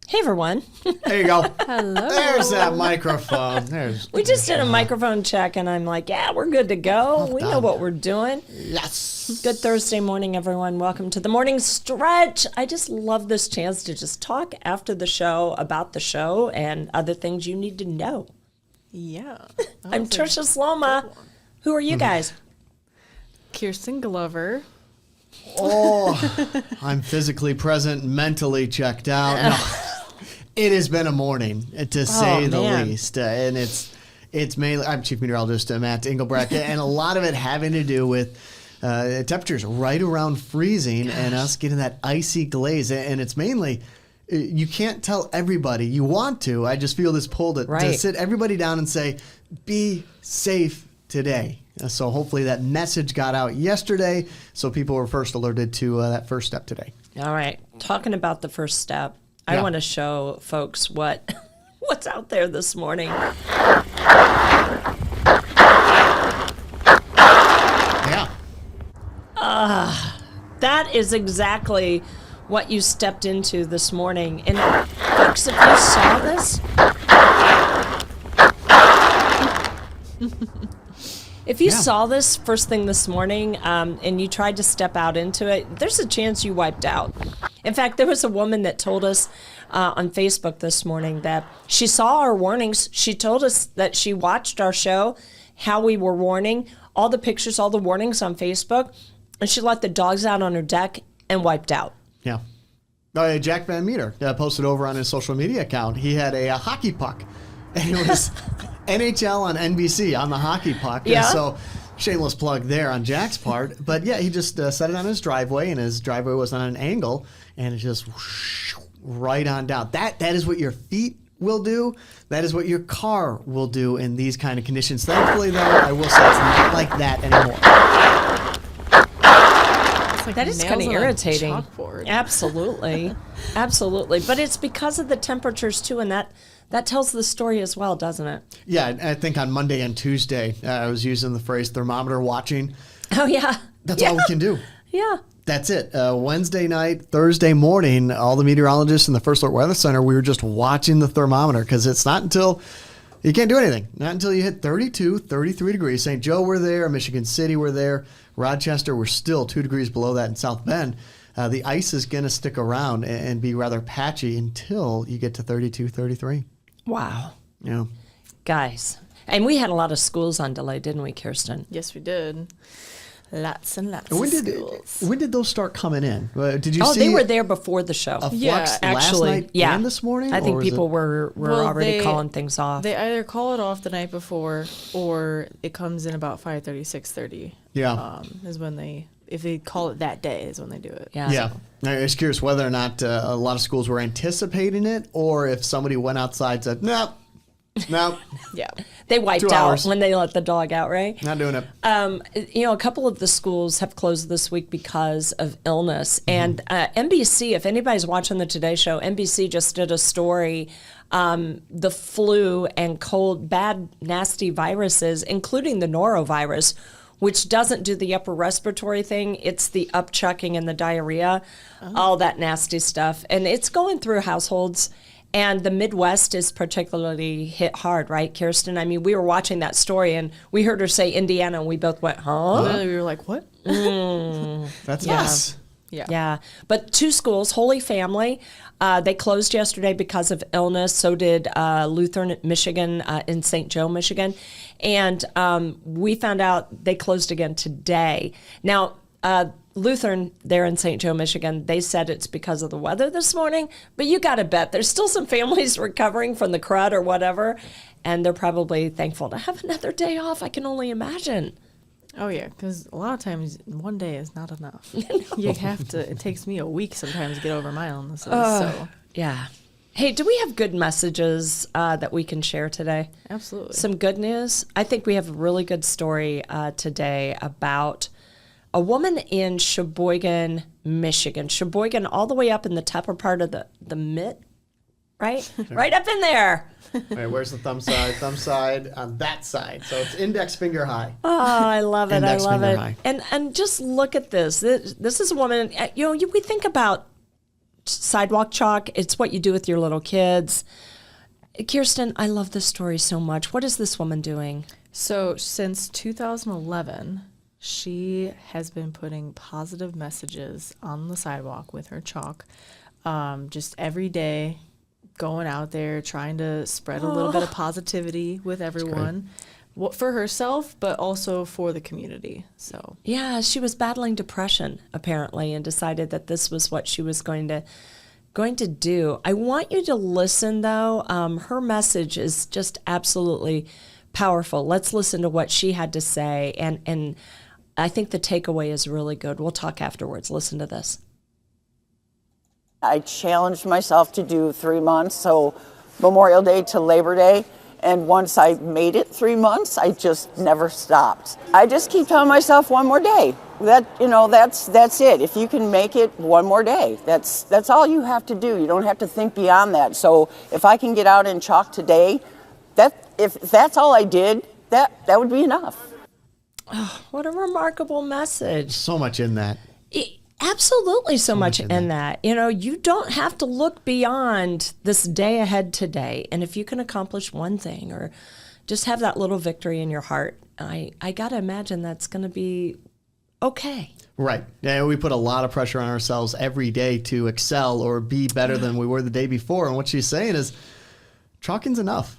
Hey, everyone. There you go. Hello. There's that microphone. We just did a microphone check, and I'm like, yeah, we're good to go. We know what we're doing. Yes. Good Thursday morning, everyone. Welcome to the morning stretch. I just love this chance to just talk after the show about the show and other things you need to know. Yeah. I'm Tricia Sloma. Who are you guys? Kyrstyn Glover. Oh, I'm physically present, mentally checked out. No, it has been a morning, to say the least. And it's mainly, I'm Chief Meteorologist Matt Engelbrecht, and a lot of it having to do with temperatures right around freezing and us getting that icy glaze. And it's mainly, you can't tell everybody. You want to. I just feel this pull to sit everybody down and say, be safe today. So hopefully that message got out yesterday so people were first alerted to that first step today. All right. Talking about the first step, I want to show folks what's out there this morning. Yeah. That is exactly what you stepped into this morning. And folks, if you saw this... If you saw this first thing this morning and you tried to step out into it, there's a chance you wiped out. In fact, there was a woman that told us on Facebook this morning that she saw our warnings. She told us that she watched our show, how we were warning, all the pictures, all the warnings on Facebook, and she let the dogs out on her deck and wiped out. Yeah. Jack Van Meter posted over on his social media account. He had a hockey puck, and it was... NHL on NBC on the hockey puck. Yeah. So shameless plug there on Jack's part. But yeah, he just set it on his driveway, and his driveway was on an angle, and it just whoosh, right on down. That is what your feet will do. That is what your car will do in these kind of conditions. Thankfully, though, I will say it's not like that anymore. Like that is kind of irritating. Absolutely. Absolutely. But it's because of the temperatures, too, and that tells the story as well, doesn't it? Yeah, I think on Monday and Tuesday, I was using the phrase thermometer watching. Oh, yeah. That's all we can do. Yeah. That's it. Wednesday night, Thursday morning, all the meteorologists in the First Alert Weather Center, we were just watching the thermometer because it's not until, you can't do anything, not until you hit 32, 33 degrees. St. Joe, we're there. Michigan City, we're there. Rochester, we're still 2 degrees below that in South Bend. The ice is going to stick around and be rather patchy until you get to 32, 33. Wow. Yeah. Guys. And we had a lot of schools on delay, didn't we, Kyrstyn? Yes, we did. Lots and lots of schools. When did those start coming in? Did you see? Oh, they were there before the show. A flux last night and this morning? I think people were already calling things off. They either call it off the night before or it comes in about 5:30, 6:30. Yeah. Is when if they call it that day is when they do it. Yeah. Yeah. I was curious whether or not a lot of schools were anticipating it or if somebody went outside and said, no. Yeah. They wiped out when they let the dog out, right? Not doing it. A couple of the schools have closed this week because of illness. And NBC, if anybody's watching the Today Show, NBC just did a story, the flu and cold, bad, nasty viruses, including the norovirus, which doesn't do the upper respiratory thing. It's the upchucking and the diarrhea, all that nasty stuff. And it's going through households. And the Midwest is particularly hit hard, right, Kyrstyn? I mean, we were watching that story, and we heard her say Indiana, and we both went, huh? Literally, we were like, what? That's us. Yeah. But 2 schools, Holy Family, they closed yesterday because of illness. So did Lutheran Michigan in St. Joe, Michigan. And we found out they closed again today. Now, Lutheran there in St. Joe, Michigan, they said it's because of the weather this morning, but you got to bet there's still some families recovering from the crud or whatever, and they're probably thankful to have another day off. I can only imagine. Oh, yeah, because a lot of times one day is not enough. You have to, it takes me a week sometimes to get over my illnesses. Yeah. Hey, do we have good messages that we can share today? Absolutely. Some good news? I think we have a really good story today about a woman in Sheboygan, Michigan. Sheboygan all the way up in the upper part of the mitt, right? Right up in there. All right, where's the thumb side? Thumb side on that side. So it's index finger high. Oh, I love it. Index I love finger it. high. And just look at this. This is a woman, we think about sidewalk chalk. It's what you do with your little kids. Kyrstyn, I love this story so much. What is this woman doing? So since 2011, she has been putting positive messages on the sidewalk with her chalk, just every day, going out there, trying to spread a little bit of positivity with everyone. For herself, but also for the community. So yeah, she was battling depression apparently, and decided that this was what she was going to do. I want you to listen though. Her message is just absolutely powerful. Let's listen to what she had to say, and I think the takeaway is really good. We'll talk afterwards. Listen to this. I challenged myself to do 3 months, so Memorial Day to Labor Day. And once I made it 3 months, I just never stopped. I just keep telling myself one more day. That's it. If you can make it one more day, that's all you have to do. You don't have to think beyond that. So if I can get out and chalk today, if that's all I did, that would be enough. Oh, what a remarkable message. So much in that. Absolutely so much in that. You don't have to look beyond this day ahead today. And if you can accomplish one thing or just have that little victory in your heart, I got to imagine that's going to be okay. Right. Yeah, we put a lot of pressure on ourselves every day to excel or be better than we were the day before. And what she's saying is chalking's enough.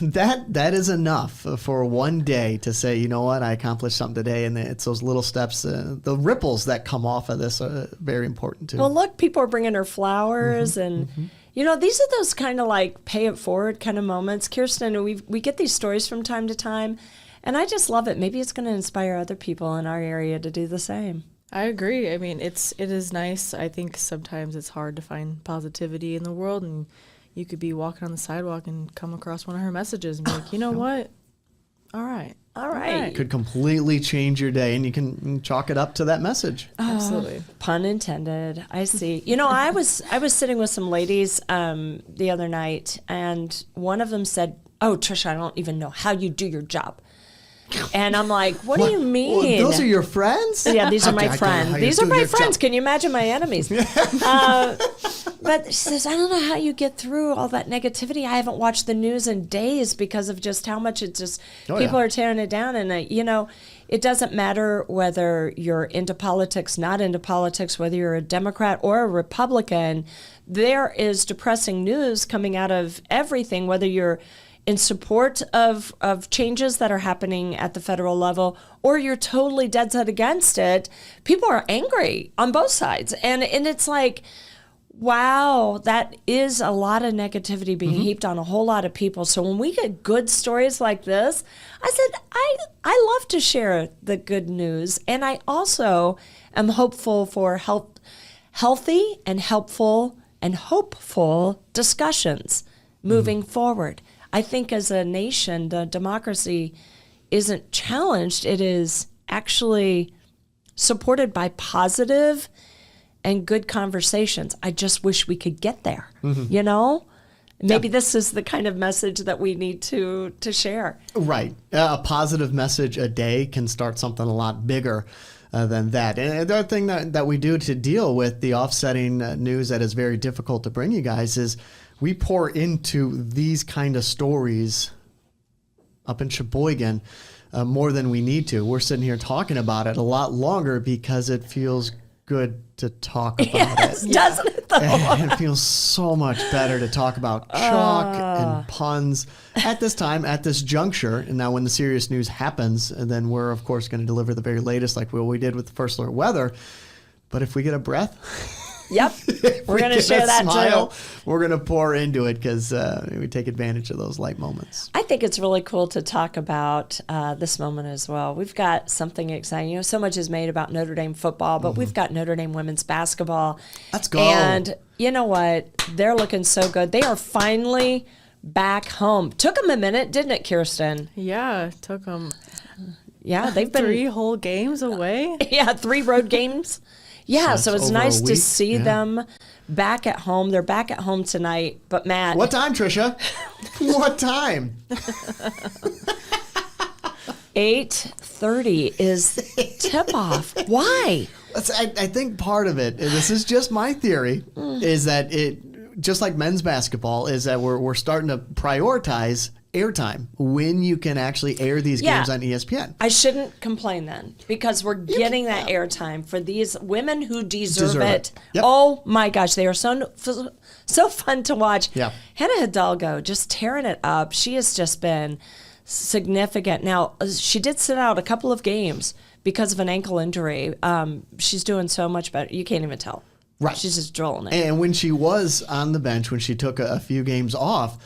That is enough for one day to say, you know what, I accomplished something today, and it's those little steps, the ripples that come off of this are very important too. Well, look, people are bringing her flowers, and these are those kind of like pay it forward kind of moments. Kyrstyn, we get these stories from time to time, and I just love it. Maybe it's going to inspire other people in our area to do the same. I agree. I mean, it is nice. I think sometimes it's hard to find positivity in the world, and you could be walking on the sidewalk and come across one of her messages and be like, you know what? All right. Could completely change your day, and you can chalk it up to that message. Absolutely. Pun intended. I see. I was sitting with some ladies the other night, and one of them said, "Oh, Tricia, I don't even know how you do your job." And I'm like, what do you mean? Well, those are your friends? Yeah, these are my friends. These are my friends. Can you imagine my enemies? But she says, I don't know how you get through all that negativity. I haven't watched the news in days because of just how much people are tearing it down. And, it doesn't matter whether you're into politics, not into politics, whether you're a Democrat or a Republican. There is depressing news coming out of everything, whether you're in support of changes that are happening at the federal level, or you're totally dead set against it. People are angry on both sides. And it's like, wow, that is a lot of negativity being heaped on a whole lot of people. So when we get good stories like this, I said, I love to share the good news. And I also am hopeful for healthy and helpful and hopeful discussions moving forward. I think as a nation, the democracy isn't challenged. It is actually supported by positive and good conversations. I just wish we could get there, Maybe this is the kind of message that we need to share. Right. A positive message a day can start something a lot bigger than that. And the other thing that we do to deal with the offsetting news that is very difficult to bring you guys is we pour into these kind of stories up in Sheboygan more than we need to. We're sitting here talking about it a lot longer because it feels good to talk about it. Doesn't it, though? And it feels so much better to talk about chalk and puns at this time, at this juncture. And now when the serious news happens, and then we're, of course, going to deliver the very latest like we did with the First Alert Weather. But if we get a breath... Yep, we're going to share that too. We're going to pour into it because we take advantage of those light moments. I think it's really cool to talk about this moment as well. We've got something exciting. So much is made about Notre Dame football, but we've got Notre Dame women's basketball. Let's go. And you know what? They're looking so good. They are finally back home. Took them a minute, didn't it, Kyrstyn? Yeah, it took them. Yeah, they've been 3 whole games away. Yeah, 3 road games. Yeah, so it's nice to see them back at home. They're back at home tonight. But Matt, what time, Tricia? What time? 8:30 is tip-off. Why? I think part of it, and this is just my theory, is that it, just like men's basketball, is that we're starting to prioritize airtime when you can actually air these games on ESPN. I shouldn't complain then, because we're getting that airtime for these women who deserve it. Yep. Oh my gosh, they are so fun to watch. Yeah. Hannah Hidalgo just tearing it up. She has just been significant. Now, she did sit out a couple of games because of an ankle injury. She's doing so much better. You can't even tell. Right. She's just drilling it. And when she was on the bench, when she took a few games off,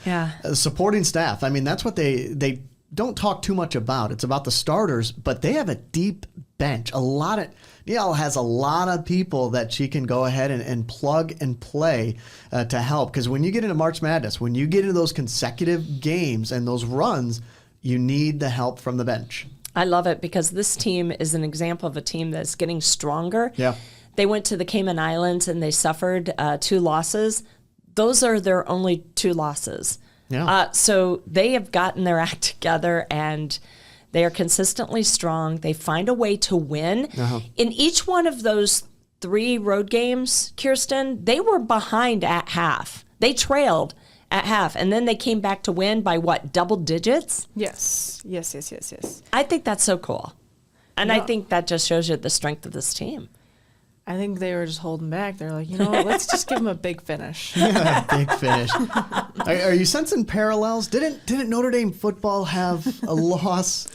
supporting staff, I mean, that's what they don't talk too much about. It's about the starters, but they have a deep bench. Neil has a lot of people that she can go ahead and plug and play to help. Because when you get into March Madness, when you get into those consecutive games and those runs, you need the help from the bench. I love it, because this team is an example of a team that's getting stronger. Yeah. They went to the Cayman Islands and they suffered 2 losses. Those are their only 2 losses. Yeah. So they have gotten their act together and they are consistently strong. They find a way to win. In each one of those 3 road games, Kyrstyn, they were behind at half. They trailed at half, and then they came back to win by what, double digits? Yes. I think that's so cool. And I think that just shows you the strength of this team. I think they were just holding back. They're like, you know what, let's just give them a big finish. Yeah, big finish. Are you sensing parallels? Didn't Notre Dame football have a loss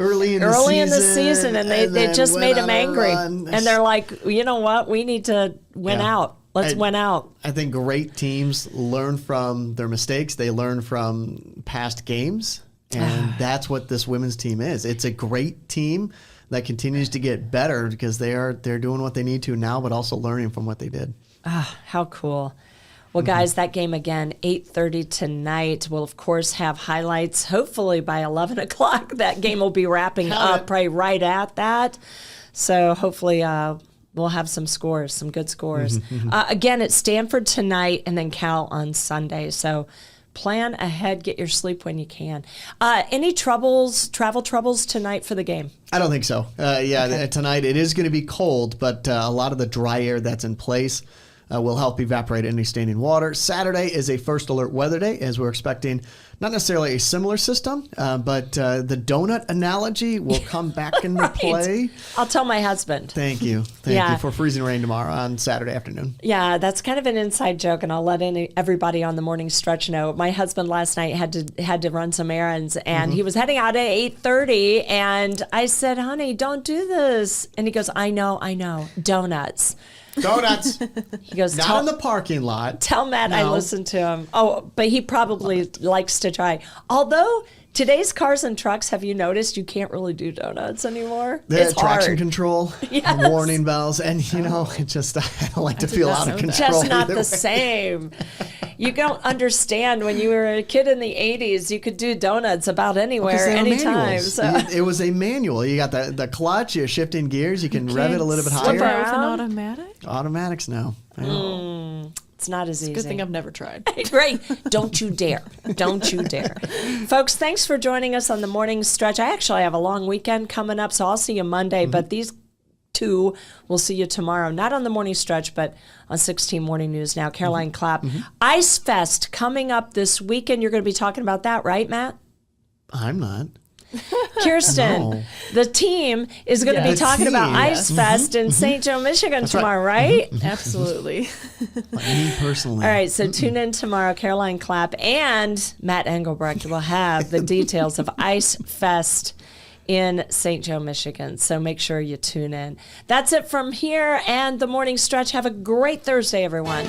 early in the season, and they just made them angry. And they're like, you know what? We need to win out. Let's win out. I think great teams learn from their mistakes. They learn from past games, and that's what this women's team is. It's a great team that continues to get better because they're doing what they need to now, but also learning from what they did. How cool. Well, guys, that game again, 8:30 tonight. We'll, of course, have highlights. Hopefully by 11 o'clock, that game will be wrapping up probably right at that. So hopefully we'll have some scores, some good scores. Again, it's Stanford tonight and then Cal on Sunday. So plan ahead, get your sleep when you can. Any travel troubles tonight for the game? I don't think so. Tonight it is going to be cold, but a lot of the dry air that's in place will help evaporate any standing water. Saturday is a first alert weather day, as we're expecting not necessarily a similar system, but the donut analogy will come back into play. I'll tell my husband. Thank you. Thank you for freezing rain tomorrow on Saturday afternoon. Yeah, that's kind of an inside joke, and I'll let everybody on the morning stretch know. My husband last night had to run some errands, and he was heading out at 8:30, and I said, honey, don't do this. And he goes, I know, donuts. Donuts. He goes, not in the parking lot. Tell Matt I listened to him. Oh, but he probably likes to try. Although today's cars and trucks, have you noticed you can't really do donuts anymore? It's traction hard. Control, warning bells, and it just I don't like to feel out of control. Just not the same. You don't understand, when you were a kid in the 80s, you could do donuts about anywhere, anytime. So. It was a manual. You got the clutch, you're shifting gears, you can rev it a little bit higher. With an automatic? Automatics now. It's not as easy. Good thing I've never tried. Right. Don't you dare. Don't you dare. Folks, thanks for joining us on the morning stretch. I actually have a long weekend coming up, so I'll see you Monday, but these 2 will see you tomorrow. Not on the morning stretch, but on 16 Morning News Now. Caroline Clapp. Ice Fest coming up this weekend. You're going to be talking about that, right, Matt? I'm not. Kyrstyn, the team is going to be talking about Ice Fest in St. Joe, Michigan tomorrow, right? Absolutely. Me personally. All right, so tune in tomorrow. Caroline Clapp and Matt Engelbrecht will have the details of Ice Fest in St. Joe, Michigan. So make sure you tune in. That's it from here and the morning stretch. Have a great Thursday, everyone.